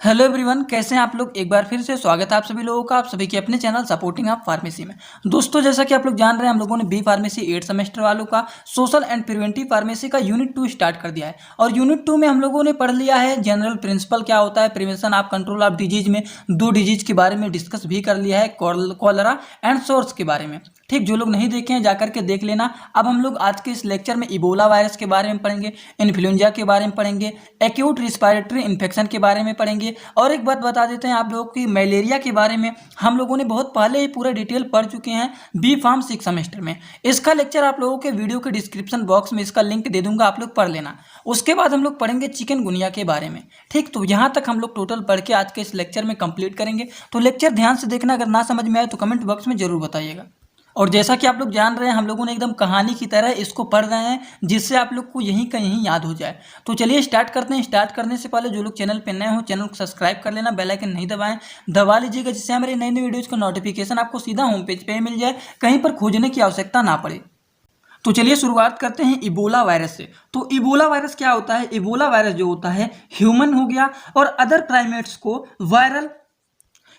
Hello everyone, कैसे हैं आप लोग। एक बार फिर से स्वागत है आप सभी लोगों का, आप सभी के अपने चैनल सपोर्टिंग आप फार्मेसी में। दोस्तों, जैसा कि आप लोग जान रहे हैं, हम लोगों ने बी फार्मेसी 8 सेमेस्टर वालों का सोशल एंड प्रिवेंटिव फार्मेसी का यूनिट 2 स्टार्ट कर दिया है। और यूनिट 2 में हम लोगों ने पढ़ लिया है जनरल प्रिंसिपल क्या होता है, prevention of control of disease में 2 डिजीज के बारे में डिस्कस भी कर लिया है, कॉलरा एंड सोर्स के बारे में। ठीक, जो लोग नहीं देखे हैं जाकर के देख लेना। अब हम लोग आज के इस लेक्चर में इबोला वायरस के बारे में पढ़ेंगे, इन्फ्लुएंजा के बारे में पढ़ेंगे, एक्यूट रिस्पायरेटरी इन्फेक्शन के बारे में पढ़ेंगे। और एक बात बता देते हैं आप लोगों की, मलेरिया के बारे में हम लोगों ने बहुत पहले ही पूरा डिटेल पढ़ चुके हैं बी फार्म 6 सेमेस्टर में। इसका लेक्चर आप लोगों के वीडियो के डिस्क्रिप्शन बॉक्स में इसका लिंक दे दूंगा, आप लोग पढ़ लेना। उसके बाद हम लोग पढ़ेंगे चिकनगुनिया के बारे में। ठीक, तो यहाँ तक हम लोग टोटल पढ़ के आज के इस लेक्चर में कंप्लीट करेंगे। तो लेक्चर ध्यान से देखना, अगर ना समझ में आए तो कमेंट बॉक्स में जरूर बताइएगा। और जैसा कि आप लोग जान रहे हैं, हम लोगों ने एकदम कहानी की तरह इसको पढ़ रहे हैं, जिससे आप लोग को यहीं का यहीं याद हो जाए। तो चलिए स्टार्ट करते हैं। स्टार्ट करने से पहले जो लोग चैनल पर नए हो, चैनल को सब्सक्राइब कर लेना, बेल आइकन नहीं दबाएं, दबा लीजिएगा, जिससे हमारे नई नई वीडियोज़ का नोटिफिकेशन आपको सीधा होम पेज पर मिल जाए, कहीं पर खोजने की आवश्यकता ना पड़े। तो चलिए शुरुआत करते हैं इबोला वायरस से। तो इबोला वायरस क्या होता है? इबोला वायरस जो होता है, ह्यूमन हो गया और अदर प्राइमेट्स को वायरल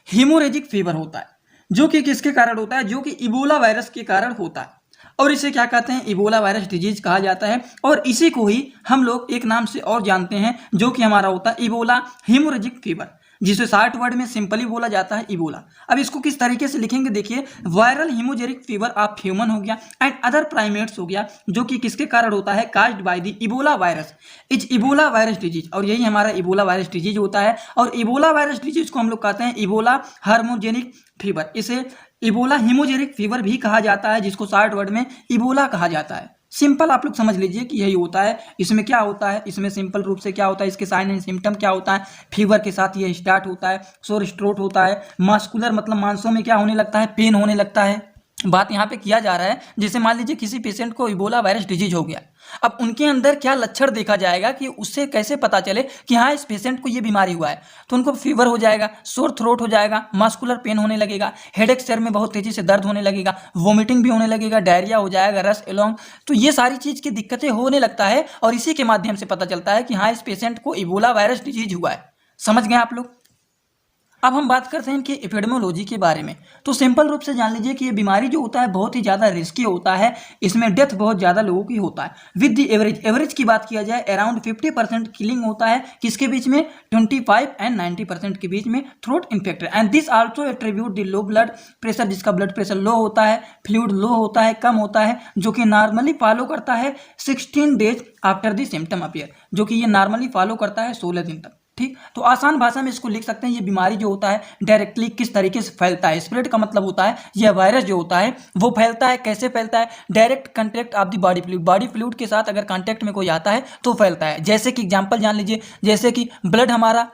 हीमोरेजिक फीवर होता है, जो कि किसके कारण होता है? जो कि इबोला वायरस के कारण होता है। और इसे क्या कहते हैं? इबोला वायरस डिजीज कहा जाता है। और इसी को ही हम लोग एक नाम से और जानते हैं, जो कि हमारा होता है इबोला हीमोरेजिक फीवर, जिसे 60 वर्ड में सिंपली बोला जाता है इबोला। अब इसको किस तरीके से लिखेंगे, देखिए, वायरल हीमोजेरिक फीवर ऑफ ह्यूमन हो गया एंड अदर प्राइमेट्स हो गया, जो कि किसके कारण होता है? Caused by the Ebola virus, is Ebola virus disease. और यही हमारा इबोला वायरस डिजीज होता है। और इबोला वायरस डिजीज को हम लोग कहते हैं इबोला हार्मोजेनिक फीवर। इसे इबोला हीमोजेरिक फीवर भी कहा जाता है, जिसको 60 वर्ड में इबोला कहा जाता है। सिंपल आप लोग समझ लीजिए कि यही होता है। इसमें क्या होता है? इसमें सिंपल रूप से क्या होता है, इसके साइन एंड सिम्टम क्या होता है? फीवर के साथ ये स्टार्ट होता है, सोर स्ट्रोट होता है, मास्कुलर मतलब मांसों में क्या होने लगता है? पेन होने लगता है। बात यहाँ पे किया जा रहा है, जैसे मान लीजिए किसी पेशेंट को इबोला वायरस डिजीज हो गया, अब उनके अंदर क्या लक्षण देखा जाएगा कि उससे कैसे पता चले कि हाँ इस पेशेंट को ये बीमारी हुआ है। तो उनको फीवर हो जाएगा, सोर थ्रोट हो जाएगा, मस्कुलर पेन होने लगेगा, हेडेक, सिर में बहुत तेजी से दर्द होने लगेगा, वोमिटिंग भी होने लगेगा, डायरिया हो जाएगा, रस एलोंग। तो ये सारी चीज़ की दिक्कतें होने लगता है, और इसी के माध्यम से पता चलता है कि हाँ इस पेशेंट को इबोला वायरस डिजीज हुआ है। समझ गए आप लोग? अब हम बात करते हैं इनकी एपिडेमियोलॉजी के बारे में। तो सिंपल रूप से जान लीजिए कि ये बीमारी जो होता है बहुत ही ज़्यादा रिस्की होता है। इसमें डेथ बहुत ज़्यादा लोगों की होता है। विद द एवरेज की बात किया जाए, अराउंड 50% किलिंग होता है। किसके बीच में? 25 एंड 90% के बीच में throat infected. And this also attribute the low blood pressure, जिसका ब्लड प्रेशर लो होता है, फ्लूइड लो होता है, कम होता है, जो कि नॉर्मली फॉलो करता है 16 days after the symptom appear, जो कि ये नॉर्मली फॉलो करता है 16 दिन तक। ठीक, तो आसान भाषा में इसको लिख सकते हैं, ये बीमारी जो होता है डायरेक्टली किस तरीके से फैलता है। स्प्रेड का मतलब होता है यह वायरस जो होता है वो फैलता है। कैसे फैलता है? Direct contact of the body fluid, body fluid के साथ अगर कांटेक्ट में कोई आता है तो फैलता है। जैसे कि एग्जांपल जान लीजिए, जैसे कि ब्लड हमारा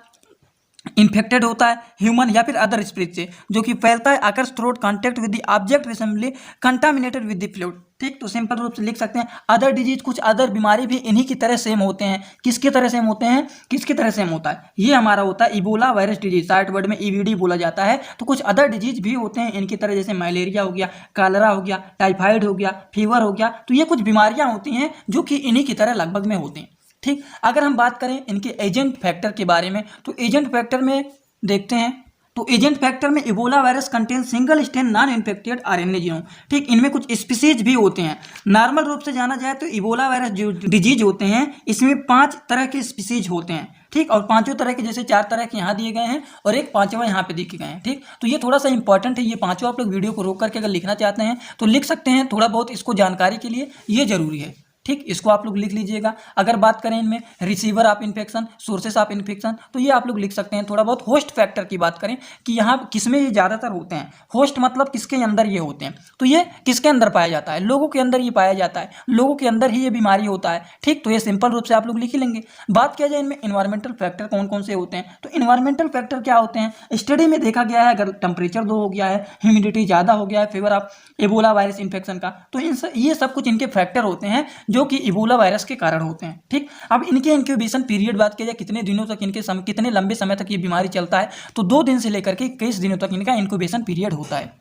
इन्फेक्टेड होता है ह्यूमन या फिर अदर स्प्रिट से, जो कि फैलता है occur through contact with the object recently contaminated with the fluid. ठीक, तो सिंपल रूप से लिख सकते हैं अदर डिजीज, कुछ अदर बीमारी भी इन्हीं की तरह सेम होते हैं। किसकी तरह सेम होते हैं? किसकी तरह सेम होता है? ये हमारा होता है इबोला वायरस डिजीज, 60 वर्ड में ईवीडी बोला जाता है। तो कुछ अदर डिजीज भी होते हैं इनकी तरह, जैसे मलेरिया हो गया, कॉलरा हो गया, टाइफाइड हो गया, फीवर हो गया। तो ये कुछ बीमारियां होती हैं जो कि इन्हीं की तरह लगभग में होती हैं। ठीक, अगर हम बात करें इनके एजेंट फैक्टर के बारे में, तो एजेंट फैक्टर में देखते हैं। तो एजेंट फैक्टर में Ebola virus contain single strain non infected RNA genome. ठीक, इनमें कुछ स्पीसीज भी होते हैं। नॉर्मल रूप से जाना जाए तो इबोला वायरस जो डिजीज होते हैं, इसमें 5 तरह के स्पीसीज होते हैं। ठीक, और 5 तरह के, जैसे 4 तरह के यहाँ दिए गए हैं और एक 5वां यहाँ पे दिए गए हैं। ठीक, तो ये थोड़ा सा इंपॉर्टेंट है, ये 5 आप लोग वीडियो को रोक करके अगर लिखना चाहते हैं तो लिख सकते हैं। थोड़ा बहुत इसको जानकारी के लिए ये जरूरी है। ठीक, इसको आप लोग लिख लीजिएगा। अगर बात करें इनमें receiver of infection, sources of infection, तो ये आप लोग लिख सकते हैं। थोड़ा बहुत होस्ट फैक्टर की बात करें कि यहाँ किसमें ये ज़्यादातर होते हैं, होस्ट मतलब किसके अंदर ये होते हैं, तो ये किसके अंदर पाया जाता है? लोगों के अंदर ये पाया जाता है, लोगों के अंदर ही ये बीमारी होता है। ठीक, तो ये सिंपल रूप से आप लोग लिख ही लेंगे। बात किया जाए इनमें इन्वायरमेंटल फैक्टर कौन कौन से होते हैं, तो इन्वायरमेंटल फैक्टर क्या होते हैं? स्टडी में देखा गया है, अगर टेम्परेचर लो हो गया है, ह्यूमिडिटी ज़्यादा हो गया है, fever of Ebola virus infection का, तो ये सब कुछ इनके फैक्टर होते हैं जो कि इबोला वायरस के कारण होते हैं। ठीक, अब इनके इंक्यूबेशन पीरियड बात किया जाए, कितने दिनों तक कितने लंबे समय तक ये बीमारी चलता है, तो 2 दिन से लेकर के 21 दिनों तक इनका इंक्यूबेशन पीरियड होता है।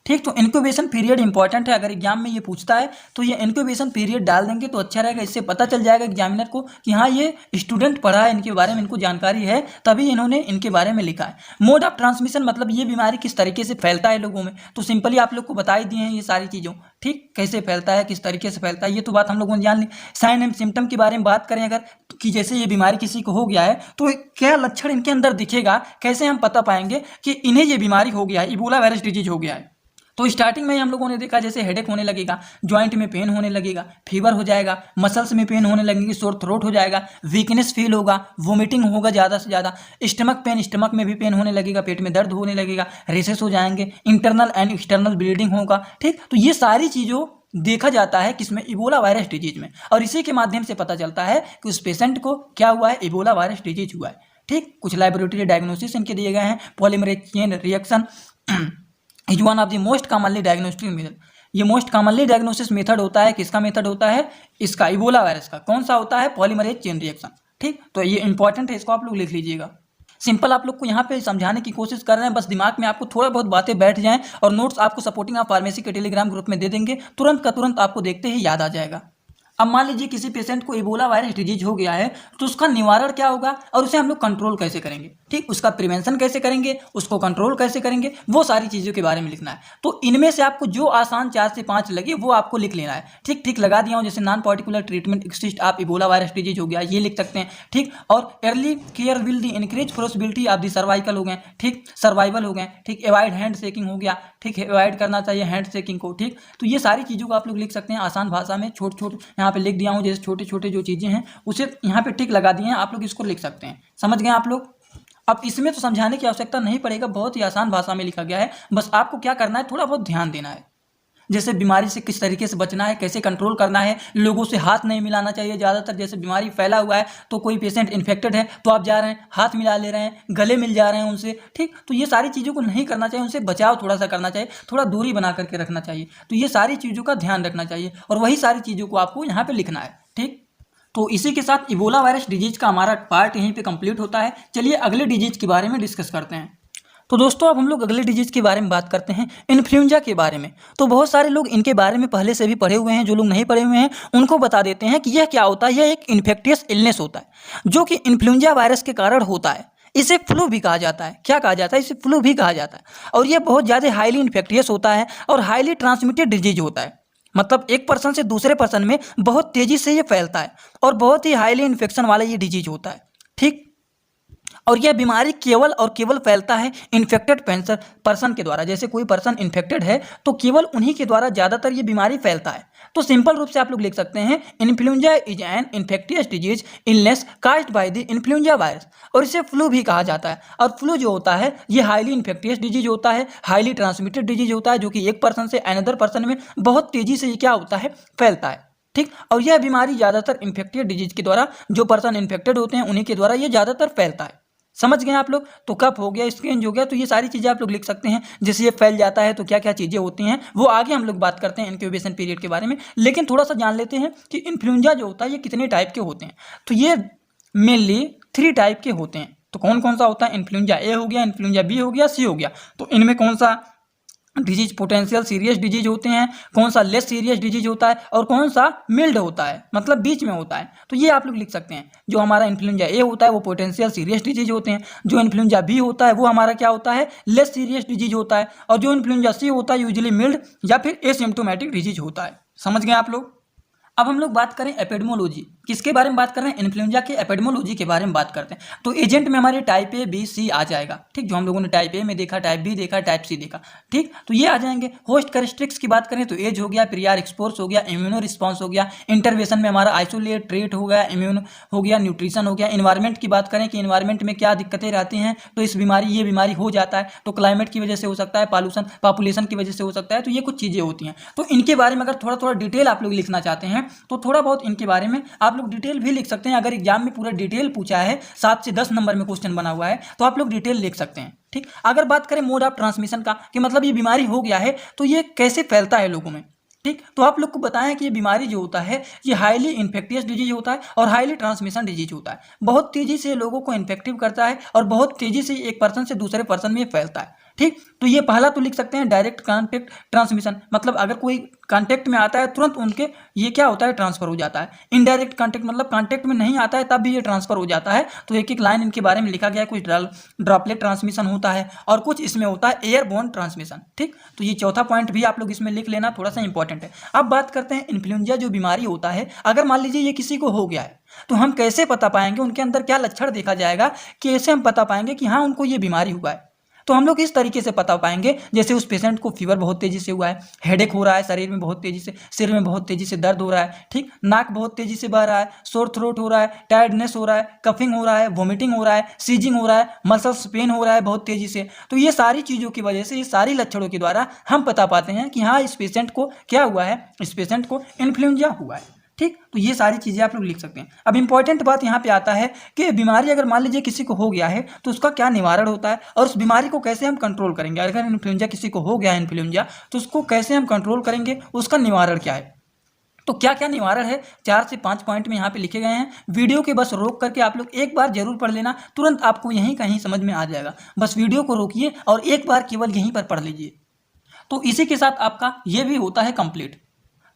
ठीक, तो इंक्यूबेशन पीरियड इंपॉर्टेंट है। अगर एग्जाम में ये पूछता है तो ये इंक्यूबेशन पीरियड डाल देंगे तो अच्छा रहेगा। इससे पता चल जाएगा एग्जामिनर को कि हाँ ये स्टूडेंट पढ़ा है, इनके बारे में इनको जानकारी है, तभी इन्होंने इनके बारे में लिखा है। मोड ऑफ ट्रांसमिशन मतलब ये बीमारी किस तरीके से फैलता है लोगों में, तो सिंपली आप लोग को बता ही दिए हैं ये सारी चीज़ों। ठीक, कैसे फैलता है, किस तरीके से फैलता है, ये तो बात हम लोगों ने जान ली। साइन एंड सिम्टम के बारे में बात करें अगर, कि जैसे ये बीमारी किसी को हो गया है तो क्या लक्षण इनके अंदर दिखेगा, कैसे हम पता पाएंगे कि इन्हें ये बीमारी हो गया है, इबोला वायरस डिजीज हो गया है। तो स्टार्टिंग में हम लोगों ने देखा जैसे हेडेक होने लगेगा, जॉइंट में पेन होने लगेगा, फीवर हो जाएगा, मसल्स में पेन होने लगेगी, सोर थ्रोट हो जाएगा, वीकनेस फील होगा, वोमिटिंग होगा ज़्यादा से ज़्यादा, स्टमक पेन, स्टमक में भी पेन होने लगेगा, पेट में दर्द होने लगेगा, रेसेस हो जाएंगे, इंटरनल एंड एक्सटर्नल ब्लीडिंग होगा। ठीक, तो ये सारी चीज़ों देखा जाता है किसमें, इबोला वायरस डिजीज में, और इसी के माध्यम से पता चलता है कि उस पेशेंट को क्या हुआ है, इबोला वायरस डिजीज हुआ है। ठीक, कुछ लैबोरेटरी डायग्नोसिस इनके दिए गए हैं। Polymerase chain reaction is one of the most commonly diagnostic method. ये मोस्ट कॉमनली डायग्नोसिस मेथड होता है, किसका मेथड होता है, इसका, इबोला वायरस का। कौन सा होता है, पॉलीमरेज चेन रिएक्शन। ठीक, तो ये इंपॉर्टेंट है, इसको आप लोग लिख लीजिएगा। सिंपल आप लोग को यहाँ पे समझाने की कोशिश कर रहे हैं, बस दिमाग में आपको थोड़ा बहुत बातें बैठ जाएं, और नोट्स आपको सपोर्टिंग ऑफ फार्मेसी के टेलीग्राम ग्रुप में दे देंगे, तुरंत का तुरंत आपको देखते ही याद आ जाएगा। अब मान लीजिए किसी पेशेंट को इबोला वायरस डिजीज हो गया है, तो उसका निवारण क्या होगा और उसे हम लोग कंट्रोल कैसे करेंगे। ठीक, उसका प्रिवेंशन कैसे करेंगे, उसको कंट्रोल कैसे करेंगे, वो सारी चीज़ों के बारे में लिखना है। तो इनमें से आपको जो आसान 4 से 5 लगे वो आपको लिख लेना है। ठीक ठीक लगा दिया हूँ, जैसे नॉन पार्टिकुलर ट्रीटमेंट एक्सिस्ट आप इबोला वायरस डिजीज हो गया, ये लिख सकते हैं। ठीक, और early care will the increase possibility of the cervical हो गए, ठीक, सर्वाइवल हो गए। ठीक, अवॉइड हैंड शेकिंग हो गया, ठीक है, अवॉइड करना चाहिए हैंड शेकिंग को। ठीक, तो ये सारी चीज़ों को आप लोग लिख सकते हैं आसान भाषा में, छोट यहाँ पे लिख दिया हूँ, जैसे छोटे छोटे जो चीज़ें हैं उसे यहाँ पे टिक लगा दिए हैं, आप लोग इसको लिख सकते हैं। समझ गए आप लोग। अब इसमें तो समझाने की आवश्यकता नहीं पड़ेगा, बहुत ही आसान भाषा में लिखा गया है, बस आपको क्या करना है, थोड़ा बहुत ध्यान देना है। जैसे बीमारी से किस तरीके से बचना है, कैसे कंट्रोल करना है, लोगों से हाथ नहीं मिलाना चाहिए ज़्यादातर। जैसे बीमारी फैला हुआ है तो कोई पेशेंट इन्फेक्टेड है तो आप जा रहे हैं हाथ मिला ले रहे हैं, गले मिल जा रहे हैं उनसे। ठीक, तो ये सारी चीज़ों को नहीं करना चाहिए, उनसे बचाव थोड़ा सा करना चाहिए, थोड़ा दूरी बना करके रखना चाहिए। तो ये सारी चीज़ों का ध्यान रखना चाहिए, और वही सारी चीज़ों को आपको यहाँ पर लिखना है। ठीक, तो इसी के साथ इबोला वायरस डिजीज का हमारा पार्ट यहीं पे कंप्लीट होता है। चलिए अगले डिजीज के बारे में डिस्कस करते हैं। तो दोस्तों अब हम लोग अगले डिजीज के बारे में बात करते हैं, इन्फ्लुएंजा के बारे में। तो बहुत सारे लोग इनके बारे में पहले से भी पढ़े हुए हैं, जो लोग नहीं पढ़े हुए हैं उनको बता देते हैं कि यह क्या होता है। यह एक इन्फेक्टियस इलनेस होता है जो कि इन्फ्लुएंजा वायरस के कारण होता है। इसे फ्लू भी कहा जाता है। क्या कहा जाता है, इसे फ्लू भी कहा जाता है। और यह बहुत ज़्यादा हाईली इन्फेक्टियस होता है और हाईली ट्रांसमिटेड डिजीज होता है। मतलब एक पर्सन से दूसरे पर्सन में बहुत तेजी से ये फैलता है और बहुत ही हाईली इन्फेक्शन वाला ये डिजीज होता है। ठीक, और यह बीमारी केवल और केवल फैलता है इन्फेक्टेड पर्सन के द्वारा। जैसे कोई पर्सन इन्फेक्टेड है तो केवल उन्हीं के द्वारा ज़्यादातर ये बीमारी फैलता है। तो सिंपल रूप से आप लोग लिख सकते हैं, influenza is an infectious disease illness caused by the influenza virus. और इसे फ्लू भी कहा जाता है। और फ्लू जो होता है ये हाईली इन्फेक्टियस डिजीज होता है, हाईली ट्रांसमिटेड डिजीज होता है, जो कि एक पर्सन से अनदर पर्सन में बहुत तेजी से ये क्या होता है, फैलता है। ठीक, और यह बीमारी ज़्यादातर इन्फेक्टियस डिजीज के द्वारा, जो पर्सन इन्फेक्टेड होते हैं उन्हीं के द्वारा ये ज़्यादातर फैलता है। समझ गए आप लोग। तो कफ हो गया, स्किन हो गया, तो ये सारी चीज़ें आप लोग लिख सकते हैं। जैसे ये फैल जाता है तो क्या क्या चीज़ें होती हैं वो आगे हम लोग बात करते हैं इंक्यूबेशन पीरियड के बारे में। लेकिन थोड़ा सा जान लेते हैं कि इन्फ्लुएंजा जो होता है ये कितने टाइप के होते हैं। तो ये मेनली 3 टाइप के होते हैं। तो कौन कौन सा होता है, इन्फ्लुएंजा ए हो गया, इन्फ्लुएंजा बी हो गया, सी हो गया। तो इनमें कौन सा डिजीज पोटेंशियल सीरियस डिजीज होते हैं, कौन सा लेस सीरियस डिजीज होता है, और कौन सा मिल्ड होता है, मतलब बीच में होता है। तो ये आप लोग लिख सकते हैं। जो हमारा इन्फ्लुएंजा ए होता है वो पोटेंशियल सीरियस डिजीज होते हैं, जो इन्फ्लुएंजा बी होता है वो हमारा क्या होता है, लेस सीरियस डिजीज होता है, और जो इन्फ्लुएंजा सी होता है यूजुअली मिल्ड या फिर एसिम्प्टोमेटिक डिजीज होता है। समझ गए आप लोग। अब हम लोग बात करें एपिडेमोलॉजी, किसके बारे में बात कर रहे हैं, इन्फ्लुएंजा के एपिडेमोलॉजी के बारे में बात करते हैं। तो एजेंट में हमारे टाइप ए बी सी आ जाएगा। ठीक, जो हम लोगों ने टाइप ए में देखा, टाइप बी देखा, टाइप सी देखा। ठीक, तो ये आ जाएंगे। होस्ट कैरेक्टरिस्टिक्स की बात करें तो एज हो गया, प्रियर एक्सपोर्स हो गया, इम्यूनो रिस्पॉन्स हो गया, इंटरवेंशन में हमारा आइसोलेट ट्रेट हो गया, इम्यून हो गया, न्यूट्रिशन हो गया। इन्वायरमेंट की बात करें कि इन्वायरमेंट में क्या दिक्कतें रहती हैं तो ये बीमारी हो जाता है। तो क्लाइमेट की वजह से हो सकता है, पॉपुलेशन की वजह से हो सकता है। तो ये कुछ चीज़ें होती हैं। तो इनके बारे में अगर थोड़ा थोड़ा डिटेल आप लोग लिखना चाहते हैं तो थोड़ा बहुत इनके बारे में आप लोग डिटेल भी लिख सकते हैं। अगर एग्जाम में पूरा डिटेल पूछा है, 7 से 10 नंबर में क्वेश्चन बना हुआ है, तो आप लोग डिटेल लिख सकते हैं। ठीक, अगर बात करें मोड ऑफ ट्रांसमिशन का कि मतलब ये बीमारी हो गया है तो ये कैसे फैलता है लोगों में। ठीक, तो आप लोग को बताएं कि ये बीमारी जो होता है ये हाईली इन्फेक्टियस डिजीज होता है और हाईली ट्रांसमिशन डिजीज होता है। बहुत तेजी से लोगों को इन्फेक्टिव करता है और बहुत तेजी से एक पर्सन से दूसरे पर्सन में फैलता है। ठीक, तो ये पहला तो लिख सकते हैं डायरेक्ट कॉन्टैक्ट ट्रांसमिशन, मतलब अगर कोई कॉन्टैक्ट में आता है तुरंत उनके ये क्या होता है, ट्रांसफर हो जाता है। इनडायरेक्ट कॉन्टैक्ट मतलब कॉन्टैक्ट में नहीं आता है तब भी ये ट्रांसफर हो जाता है। तो एक एक लाइन इनके बारे में लिखा गया है, कुछ ड्रॉपलेट ट्रांसमिशन होता है और कुछ इसमें होता है एयरबोर्न ट्रांसमिशन। ठीक, तो ये चौथा पॉइंट भी आप लोग इसमें लिख लेना, थोड़ा सा इंपॉर्टेंट है। अब बात करते हैं इन्फ्लुएंजा जो बीमारी होता है, अगर मान लीजिए ये किसी को हो गया है तो हम कैसे पता पाएंगे, उनके अंदर क्या लक्षण देखा जाएगा, कैसे हम पता पाएंगे कि हाँ उनको ये बीमारी हुआ है। तो हम लोग इस तरीके से पता पाएंगे, जैसे उस पेशेंट को फीवर बहुत तेजी से हुआ है, हेडेक हो रहा है, शरीर में बहुत तेजी से, सिर में बहुत तेजी से दर्द हो रहा है, ठीक, नाक बहुत तेजी से बह रहा है, सोर थ्रोट हो रहा है, टायर्डनेस हो रहा है, कफिंग हो रहा है, वोमिटिंग हो रहा है, सीजिंग हो रहा है, मसल्स पेन हो रहा है बहुत तेजी से। तो ये सारी चीज़ों की वजह से, ये सारी लक्षणों के द्वारा हम पता पाते हैं कि हाँ इस पेशेंट को क्या हुआ है, इस पेशेंट को इन्फ्लुएंजा हुआ है। ठीक, तो ये सारी चीज़ें आप लोग लिख सकते हैं। अब इंपॉर्टेंट बात यहाँ पे आता है कि बीमारी अगर मान लीजिए किसी को हो गया है तो उसका क्या निवारण होता है और उस बीमारी को कैसे हम कंट्रोल करेंगे। अगर इन्फ्लुएंजा किसी को हो गया है इन्फ्लुएंजा, तो उसको कैसे हम कंट्रोल करेंगे, उसका निवारण क्या है। तो क्या क्या निवारण है, 4 से 5 पॉइंट में यहाँ पे लिखे गए हैं। वीडियो के बस रोक करके आप लोग एक बार जरूर पढ़ लेना, तुरंत आपको यहीं कहीं समझ में आ जाएगा। बस वीडियो को रोकिए और एक बार केवल यहीं पर पढ़ लीजिए। तो इसी के साथ आपका ये भी होता है कंप्लीट।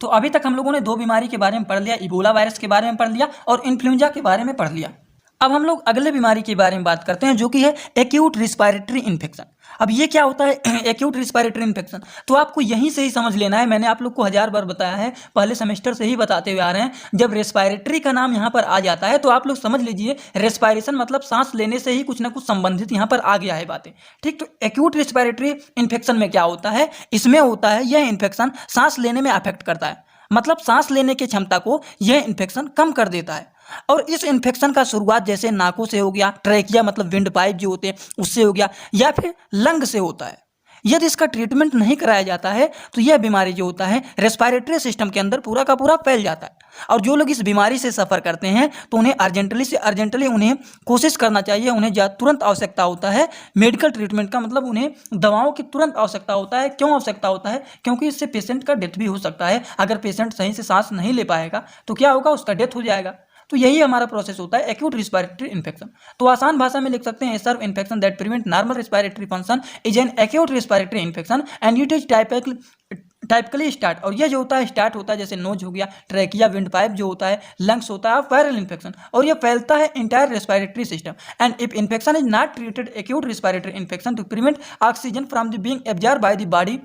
तो अभी तक हम लोगों ने 2 बीमारी के बारे में पढ़ लिया, इबोला वायरस के बारे में पढ़ लिया और इन्फ्लुएंजा के बारे में पढ़ लिया। अब हम लोग अगले बीमारी के बारे में बात करते हैं जो कि है एक्यूट रिस्पायरेटरी इन्फेक्शन। अब ये क्या होता है एक्यूट रिस्पायरेटरी इन्फेक्शन, तो आपको यहीं से ही समझ लेना है। मैंने आप लोग को 1000 बार बताया है, पहले सेमेस्टर से ही बताते हुए आ रहे हैं। जब रेस्पायरेटरी का नाम यहाँ पर आ जाता है तो आप लोग समझ लीजिए रेस्पायरेशन मतलब सांस लेने से ही कुछ ना कुछ संबंधित यहाँ पर आ गया है बातें। ठीक, तो एक्यूट रिस्पायरेटरी इन्फेक्शन में क्या होता है, इसमें होता है यह इन्फेक्शन सांस लेने में अफेक्ट करता है, मतलब सांस लेने की क्षमता को यह इन्फेक्शन कम कर देता है। और इस इन्फेक्शन का शुरुआत जैसे नाकों से हो गया, ट्रैकिया मतलब विंड पाइप जो होते हैं उससे हो गया, या फिर लंग से होता है। यदि इसका ट्रीटमेंट नहीं कराया जाता है तो यह बीमारी जो होता है रेस्पिरेटरी सिस्टम के अंदर पूरा का पूरा फैल जाता है। और जो लोग इस बीमारी से सफ़र करते हैं तो उन्हें अर्जेंटली उन्हें कोशिश करना चाहिए, उन्हें तुरंत आवश्यकता होता है मेडिकल ट्रीटमेंट का, मतलब उन्हें दवाओं की तुरंत आवश्यकता होता है। क्यों आवश्यकता होता है, क्योंकि इससे पेशेंट का डेथ भी हो सकता है। अगर पेशेंट सही से सांस नहीं ले पाएगा तो क्या होगा, उसका डेथ हो जाएगा। तो यही हमारा प्रोसेस होता है एक्यूट रिस्पिरेटरी इन्फेक्शन। तो आसान भाषा में लिख सकते हैं, severe infection that prevent normal respiratory function is an acute respiratory infection and it is typically start. और ये जो होता है स्टार्ट होता है जैसे नोज हो गया, ट्रैकिया, विंड पाइप जो होता है, लंग्स होता है, वायरल इन्फेक्शन, और ये फैलता है entire respiratory system. And if infection is not treated acute respiratory infection to prevent oxygen from the being absorb by the body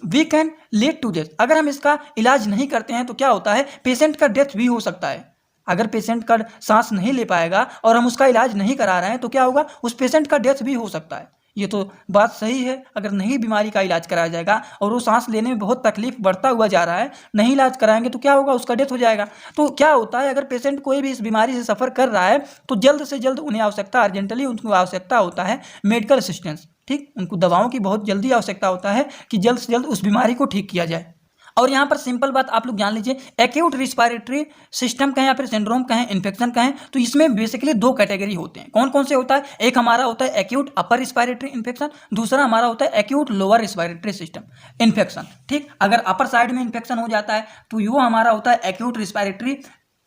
we can lead to death. अगर हम इसका इलाज नहीं करते हैं तो क्या होता है, पेशेंट का डेथ भी हो सकता है। अगर पेशेंट का सांस नहीं ले पाएगा और हम उसका इलाज नहीं करा रहे हैं तो क्या होगा, उस पेशेंट का डेथ भी हो सकता है। ये तो बात सही है। अगर नहीं बीमारी का इलाज कराया जाएगा और वो सांस लेने में बहुत तकलीफ बढ़ता हुआ जा रहा है, नहीं इलाज कराएंगे तो क्या होगा, उसका डेथ हो जाएगा। तो क्या होता है, अगर पेशेंट कोई भी इस बीमारी से सफ़र कर रहा है तो जल्द से जल्द उन्हें आवश्यकता, अर्जेंटली उनको आवश्यकता होता है मेडिकल असिस्टेंस। ठीक, उनको दवाओं की बहुत जल्दी आवश्यकता होता है कि जल्द से जल्द उस बीमारी को ठीक किया जाए। और यहाँ पर सिंपल बात आप लोग जान लीजिए, एक्यूट रिस्पिरेटरी सिस्टम कहें या फिर सिंड्रोम कहें, इन्फेक्शन कहें, तो इसमें बेसिकली 2 कैटेगरी होते हैं। कौन कौन से होता है, एक हमारा होता है एक्यूट अपर रिस्पिरेटरी इन्फेक्शन, दूसरा हमारा होता है acute lower respiratory system infection. ठीक, अगर अपर साइड में इन्फेक्शन हो जाता है तो वो हमारा होता है acute respiratory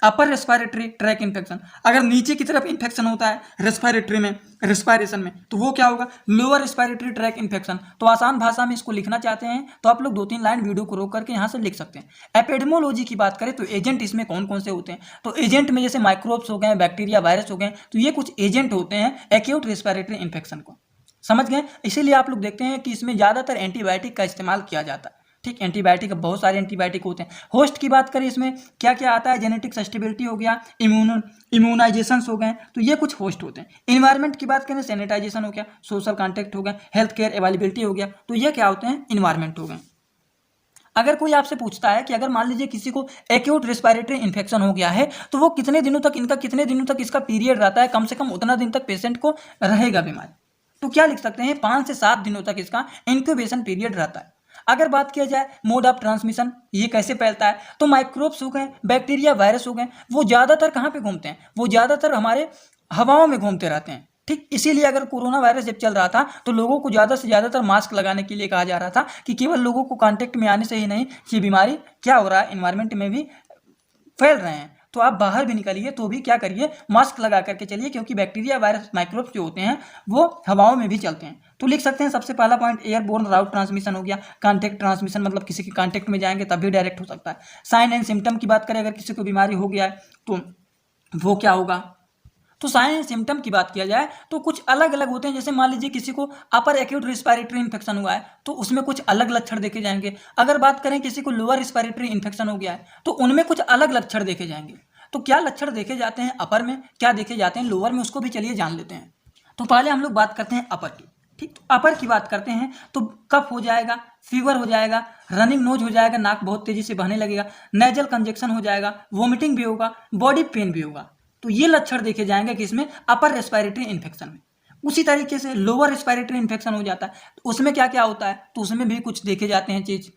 upper respiratory tract infection. अगर नीचे की तरफ इन्फेक्शन होता है रेस्पिरेटरी में, रेस्पिरेशन में, तो वो क्या होगा, लोअर रेस्पिरेटरी ट्रैक इन्फेक्शन। तो आसान भाषा में इसको लिखना चाहते हैं तो आप लोग 2-3 लाइन वीडियो को रोक करके यहाँ से लिख सकते हैं। एपिडेमोलॉजी की बात करें तो एजेंट इसमें कौन कौन से होते हैं, तो एजेंट में जैसे माइक्रोब्स हो गए, बैक्टीरिया, वायरस हो गए, तो ये कुछ एजेंट होते हैं एक्यूट रेस्पिरेटरी इन्फेक्शन को, समझ गए। इसीलिए आप लोग देखते हैं कि इसमें ज़्यादातर एंटीबायोटिक का इस्तेमाल किया जाता है। ठीक, एंटीबायोटिक, बहुत सारे एंटीबायोटिक होते हैं। होस्ट की बात करें, इसमें क्या क्या आता है, जेनेटिक सस्टेबिलिटी हो गया, इम्यूनाइजेशन हो गए, तो ये कुछ होस्ट होते हैं। इन्वायरमेंट की बात करें, सैनिटाइजेशन हो गया, सोशल कॉन्टैक्ट हो गया, हेल्थ केयर अवेलेबिलिटी हो गया, तो ये क्या होते हैं, इन्वायरमेंट हो गए। अगर कोई आपसे पूछता है कि अगर मान लीजिए किसी को एक्यूट रेस्पिरेटरी इन्फेक्शन हो गया है तो वो कितने दिनों तक इसका पीरियड रहता है, कम से कम उतना दिन तक पेशेंट को रहेगा बीमारी, तो क्या लिख सकते हैं, 5 से 7 दिनों तक इसका इंक्यूबेशन पीरियड रहता है। अगर बात किया जाए मोड ऑफ ट्रांसमिशन, ये कैसे फैलता है, तो माइक्रोब्स हो गए, बैक्टीरिया, वायरस हो गए, वो ज़्यादातर कहाँ पे घूमते हैं, वो ज़्यादातर हमारे हवाओं में घूमते रहते हैं। ठीक, इसीलिए अगर कोरोना वायरस जब चल रहा था तो लोगों को ज़्यादा से ज़्यादातर मास्क लगाने के लिए कहा जा रहा था कि केवल लोगों को कांटेक्ट में आने से ही नहीं, ये बीमारी क्या हो रहा है, इन्वायरमेंट में भी फैल रहे हैं। तो आप बाहर भी निकलिए तो भी क्या करिए, मास्क लगा करके चलिए, क्योंकि बैक्टीरिया, वायरस, माइक्रोब्स जो होते हैं वो हवाओं में भी चलते हैं। तो लिख सकते हैं सबसे पहला पॉइंट एयरबोर्न राउट ट्रांसमिशन हो गया। कॉन्टैक्ट ट्रांसमिशन मतलब किसी के कॉन्टैक्ट में जाएंगे तब भी डायरेक्ट हो सकता है। साइन एंड सिम्टम की बात करें, अगर किसी को बीमारी हो गया है तो वो क्या होगा, तो साइन एंड सिम्टम की बात किया जाए तो कुछ अलग अलग होते हैं। जैसे मान लीजिए किसी को अपर एक्यूट रिस्पायरेटरी इन्फेक्शन हुआ है तो उसमें कुछ अलग लक्षण देखे जाएंगे। अगर बात करें किसी को लोअर रिस्पायरेटरी इन्फेक्शन हो गया है तो उनमें कुछ अलग लक्षण देखे जाएंगे। तो क्या लक्षण देखे जाते हैं अपर में, क्या देखे जाते हैं लोअर में, उसको भी चलिए जान लेते हैं। तो पहले हम लोग बात करते हैं अपर की। ठीक, तो अपर की बात करते हैं तो कफ हो जाएगा, फीवर हो जाएगा, रनिंग नोज हो जाएगा, नाक बहुत तेजी से बहने लगेगा, नेजल कंजेक्शन हो जाएगा, वोमिटिंग भी होगा, बॉडी पेन भी होगा। तो ये लक्षण देखे जाएंगे कि इसमें अपर रेस्पिरेटरी इन्फेक्शन में। उसी तरीके से लोअर रेस्पिरेटरी इन्फेक्शन हो जाता है तो उसमें क्या क्या होता है, तो उसमें भी कुछ देखे जाते हैं चीज,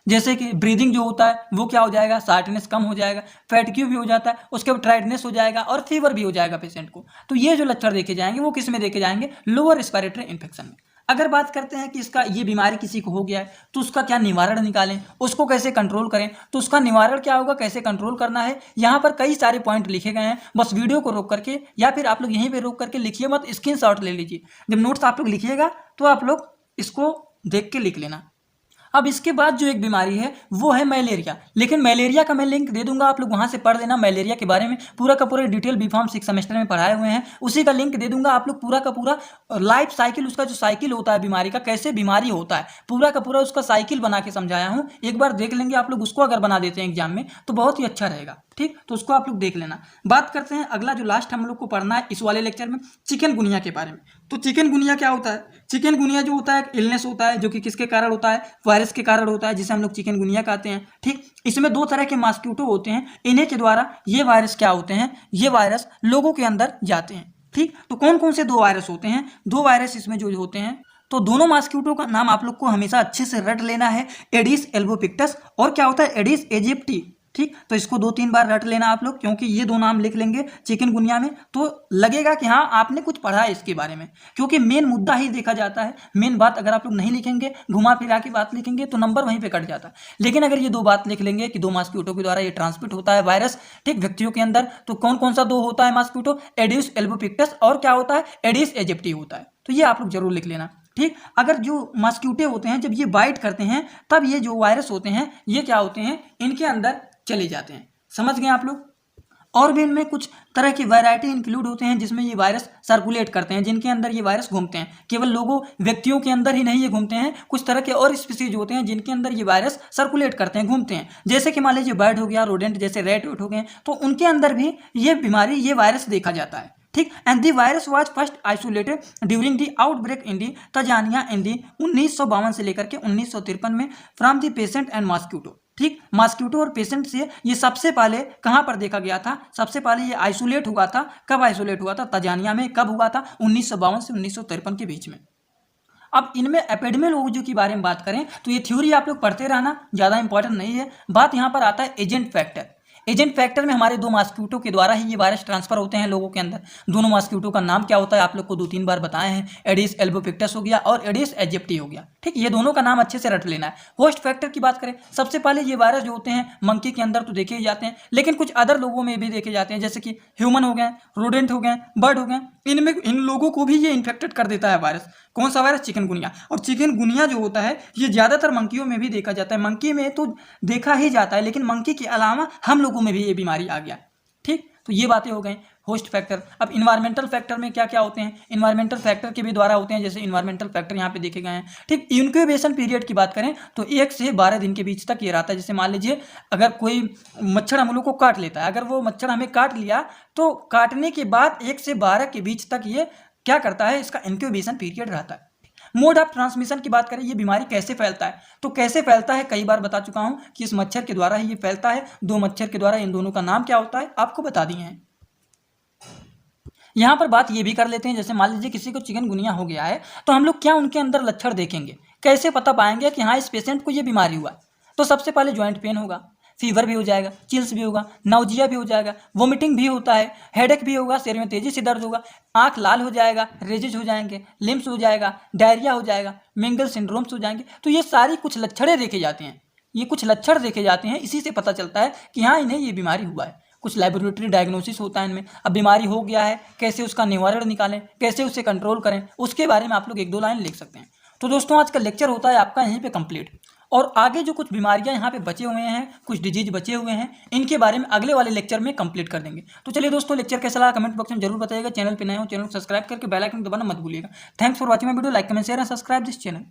जैसे कि ब्रीदिंग जो होता है वो क्या हो जाएगा, शार्टनेस कम हो जाएगा, फैटिग्यू भी हो जाता है, उसके बाद टायर्डनेस हो जाएगा और फीवर भी हो जाएगा पेशेंट को। तो ये जो लक्षण देखे जाएंगे वो किस में देखे जाएंगे, लोअर रेस्पिरेटरी इन्फेक्शन में। अगर बात करते हैं कि इसका ये बीमारी किसी को हो गया है तो उसका क्या निवारण निकालें, उसको कैसे कंट्रोल करें, तो उसका निवारण क्या होगा, कैसे कंट्रोल करना है, यहाँ पर कई सारे पॉइंट लिखे गए हैं। बस वीडियो को रोक करके या फिर आप लोग यहीं पे रोक करके लिखिए मत, स्क्रीनशॉट ले लीजिए। जब नोट्स आप लोग लिखिएगा तो आप लोग इसको देख के लिख लेना। अब इसके बाद जो एक बीमारी है वो है मलेरिया। लेकिन मलेरिया का मैं लिंक दे दूंगा, आप लोग वहां से पढ़ लेना। मलेरिया के बारे में पूरा का पूरा डिटेल बीफार्म 6 सेमेस्टर में पढ़ाए हुए हैं, उसी का लिंक दे दूंगा। आप लोग पूरा का पूरा लाइफ साइकिल, उसका जो साइकिल होता है बीमारी का, कैसे बीमारी होता है, पूरा का पूरा उसका साइकिल बना के समझाया हूँ। एक बार देख लेंगे आप लोग, उसको अगर बना देते हैं एग्जाम में तो बहुत ही अच्छा रहेगा। ठीक, तो उसको आप लोग देख लेना। बात करते हैं अगला जो लास्ट हम लोग को पढ़ना है इस वाले लेक्चर में, चिकनगुनिया के बारे में। तो चिकनगुनिया क्या होता है, चिकनगुनिया जो होता है एक इलनेस होता है जो कि किसके कारण होता है, वायरस के कारण होता है, जिसे हम लोग चिकनगुनिया कहते हैं। ठीक, इसमें 2 तरह के मॉस्किटो होते हैं, इन्हीं के द्वारा ये वायरस क्या होते हैं, ये वायरस लोगों के अंदर जाते हैं। ठीक, तो कौन कौन से 2 वायरस होते हैं, 2 वायरस इसमें जो होते हैं, तो दोनों मॉस्किटो का नाम आप लोग को हमेशा अच्छे से रट लेना है, एडिस एल्बोपिक्टस और क्या होता है एडिस एजिप्टी। ठीक, तो इसको 2-3 बार रट लेना आप लोग, क्योंकि ये 2 नाम लिख लेंगे चिकनगुनिया में तो लगेगा कि हाँ आपने कुछ पढ़ा है इसके बारे में, क्योंकि मेन मुद्दा ही देखा जाता है। मेन बात अगर आप लोग नहीं लिखेंगे, घुमा फिरा के बात लिखेंगे तो नंबर वहीं पे कट जाता है। लेकिन अगर ये 2 बात लिख लेंगे कि 2 मॉस्किटो के द्वारा ये ट्रांसमिट होता है वायरस, ठीक, व्यक्तियों के अंदर, तो कौन कौन सा 2 होता है मॉस्किटो, एडिस एल्बोपिक्टस और क्या होता है एडिस एजिप्टी होता है। तो ये आप लोग जरूर लिख लेना। ठीक, अगर जो मॉस्किटो होते हैं जब ये बाइट करते हैं तब ये जो वायरस होते हैं ये क्या होते हैं, इनके अंदर चले जाते हैं। समझ गए आप लोग। और भी इनमें कुछ तरह की वैरायटी इंक्लूड होते हैं जिसमें ये वायरस सर्कुलेट करते हैं, जिनके अंदर ये वायरस घूमते हैं। केवल लोगों व्यक्तियों के अंदर ही नहीं ये घूमते हैं, कुछ तरह के और स्पीसीज होते हैं जिनके अंदर ये वायरस सर्कुलेट करते हैं, घूमते हैं। जैसे कि मान लीजिए बर्ड हो गया, रोडेंट जैसे रैट वेट हो गए, तो उनके अंदर भी ये बीमारी, ये वायरस देखा जाता है। ठीक, and the virus was first isolated during the outbreak in the Tanzania in the 1952 से लेकर के 1953 में from the patient and mosquito. ठीक, मॉस्किटो और पेशेंट से ये सबसे पहले कहाँ पर देखा गया था, सबसे पहले ये आइसोलेट हुआ था। कब आइसोलेट हुआ था, तंजानिया में। कब हुआ था, 1952 से 1953 के बीच में। अब इनमें एपिडेमियोलॉजी के बारे में बात करें तो ये थ्योरी आप लोग पढ़ते रहना, ज़्यादा इंपॉर्टेंट नहीं है। बात यहाँ पर आता है एजेंट फैक्टर। एजेंट फैक्टर में हमारे 2 मॉस्किटो के द्वारा ही ये वायरस ट्रांसफर होते हैं लोगों के अंदर। दोनों मॉस्किटो का नाम क्या होता है आप लोग को 2-3 बार बताए हैं, एडिस एल्बोपिक्टस हो गया और एडिस एजिप्टी हो गया। ठीक, ये दोनों का नाम अच्छे से रट लेना है। होस्ट फैक्टर की बात करें, सबसे पहले ये वायरस जो होते हैं मंकी के अंदर तो देखे ही जाते हैं, लेकिन कुछ अदर लोगों में भी देखे जाते हैं, जैसे कि ह्यूमन हो गए, रोडेंट हो गए, बर्ड हो गए, इनमें इन लोगों को भी ये इन्फेक्टेड कर देता है वायरस। कौन सा वायरस, चिकनगुनिया। और चिकनगुनिया जो होता है ये ज़्यादातर मंकियों में भी देखा जाता है, मंकी में तो देखा ही जाता है, लेकिन मंकी के अलावा हम लोगों में भी ये बीमारी आ गया। ठीक, तो ये बातें हो गई होस्ट फैक्टर। अब इन्वायरमेंटल फैक्टर में क्या क्या होते हैं, इन्वायरमेंटल फैक्टर के भी द्वारा होते हैं, जैसे इन्वायरमेंटल फैक्टर यहाँ पे देखे गए हैं। ठीक, इंक्यूबेशन पीरियड की बात करें तो 1 से 12 दिन के बीच तक ये रहता है। जैसे मान लीजिए अगर कोई मच्छर हम लोग को काट लेता है, अगर वो मच्छर हमें काट लिया तो काटने के बाद 1 से 12 के बीच तक ये क्या करता है, इसका इंक्यूबेशन पीरियड रहता है। मोड ऑफ ट्रांसमिशन की बात करें, ये बीमारी कैसे फैलता है, तो कैसे फैलता है कई बार बता चुका हूं कि इस मच्छर के द्वारा ही ये फैलता है। 2 मच्छर के द्वारा, इन दोनों का नाम क्या होता है आपको बता दिए हैं। यहाँ पर बात ये भी कर लेते हैं, जैसे मान लीजिए किसी को चिकनगुनिया हो गया है तो हम लोग क्या उनके अंदर लक्षण देखेंगे, कैसे पता पाएंगे कि हाँ इस पेशेंट को ये बीमारी हुआ। तो सबसे पहले जॉइंट पेन होगा, फीवर भी हो जाएगा, चिल्स भी होगा, नाउजिया भी हो जाएगा, वोमिटिंग भी होता है, हेडेक भी होगा, सिर में तेजी से दर्द होगा, आंख लाल हो जाएगा, रेजेज हो जाएंगे, लिम्स हो जाएगा, डायरिया हो जाएगा, मिंगल सिंड्रोम्स हो जाएंगे। तो ये सारी कुछ लक्षण देखे जाते हैं, ये कुछ लक्षण देखे जाते हैं, इसी से पता चलता है कि हाँ इन्हें ये बीमारी हुआ है। कुछ लेबोरेटरी डायग्नोसिस होता है इनमें। अब बीमारी हो गया है, कैसे उसका निवारण निकालें, कैसे उसे कंट्रोल करें, उसके बारे में आप लोग 1-2 लाइन लिख सकते हैं। तो दोस्तों आज का लेक्चर होता है आपका यहीं पे कंप्लीट। और आगे जो कुछ बीमारियां यहाँ पे बचे हुए हैं, कुछ डिजीज बचे हुए हैं, इनके बारे में अगले वाले लेक्चर में कंप्लीट कर देंगे। तो चलिए दोस्तों, लेक्चर कैसा लगा कमेंट बॉक्स में जरूर बताइएगा। चैनल पे नए हो, चैनल को सब्सक्राइब करके बेल आइकन दबाना मत भूलिएगा। Thanks for watching my video. Like comment share and subscribe this channel.